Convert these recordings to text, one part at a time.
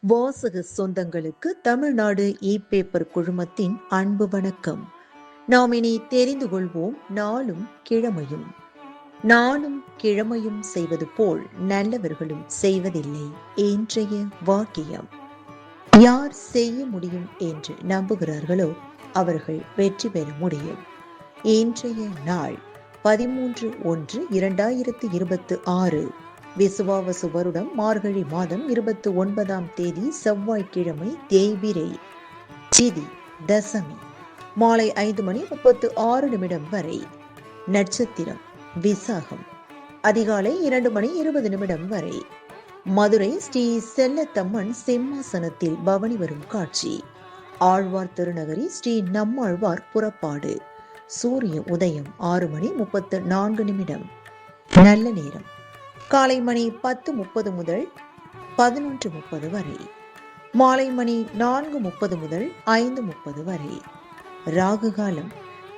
வாசக சொந்தங்களுக்கு தமிழ்நாடு இ-பேப்பர் குழுமத்தின் அன்பு வணக்கம். நாம் இனி தெரிந்து கொள்வோம் நாளும் கிழமையும். நாளும் கிழமையும் செய்வது போல் நல்லவர்களும் செய்வதில்லை. இன்றைய வாக்கியம். யார் செய்ய முடியும் என்று நம்புகிறார்களோ அவர்கள் வெற்றி பெற முடியும். இன்றைய நாள் 13/1/2026 விசுவாவசு வருடம் மார்கழி மாதம் 29ஆம் தேதி செவ்வாய்க்கிழமை தேய்பிரை. திதி தசமி. மாலை 5:36 வரை. நட்சத்திரம் விசாகம். அதிகாலை 2:20 வரை. மதுரை ஸ்ரீ செல்லத்தம்மன் சிம்மாசனத்தில் பவனி வரும் காட்சி. ஆழ்வார் திருநகரி ஸ்ரீ நம்மாழ்வார் புறப்பாடு. சூரிய உதயம் 6:34. நல்ல நேரம் காலை மணி 10:30 முதல் 11:30 வரை. மாலை மணி 4:30 முதல் 5:30 வரை. ராகு காலம்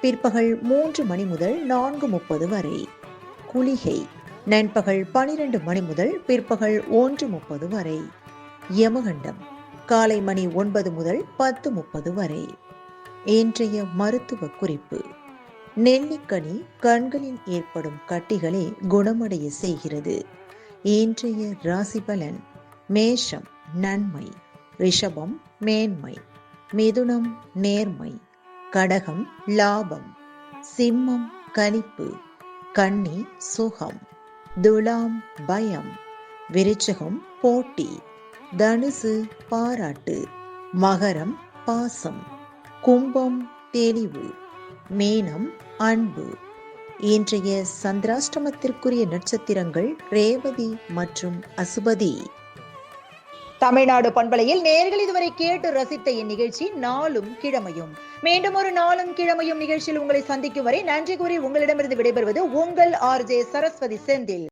பிற்பகல் 3 மணி முதல் 4:30 வரை. குளிகை நண்பகல் 12 மணி முதல் பிற்பகல் 1:30 வரை. யமகண்டம் காலை மணி 9 முதல் 10:30 வரை. இன்றைய மருத்துவ குறிப்பு. நெல்லிக்கனி கண்களில் ஏற்படும் கட்டிகளை குணமடைய செய்கிறது. இன்றைய ராசி பலன். மேஷம் நன்மை, ரிஷபம் மேன்மை, மிதுனம் நேர்மை, கடகம் லாபம், சிம்மம் கனிப்பு, கன்னி சுகம், துலாம் பயம், விருச்சகம் போட்டி, தனுசு பாராட்டு, மகரம் பாசம், கும்பம் தெளிவு, மீனம் அன்பு. இன்றைய சந்திராஷ்டமத்திற்குரிய நட்சத்திரங்கள் ரேவதி மற்றும் அசுபதி. தமிழ்நாடு பண்பலையில் நேயர்கள் இதுவரை கேட்டு ரசித்த இந்நிகழ்ச்சி நாளும் கிழமையும். மீண்டும் ஒரு நாளும் கிழமையும் நிகழ்ச்சியில் உங்களை சந்திக்கும் வரை நன்றி கூறி உங்களிடமிருந்து விடைபெறுவது உங்கள் RJ சரஸ்வதி செந்தில்.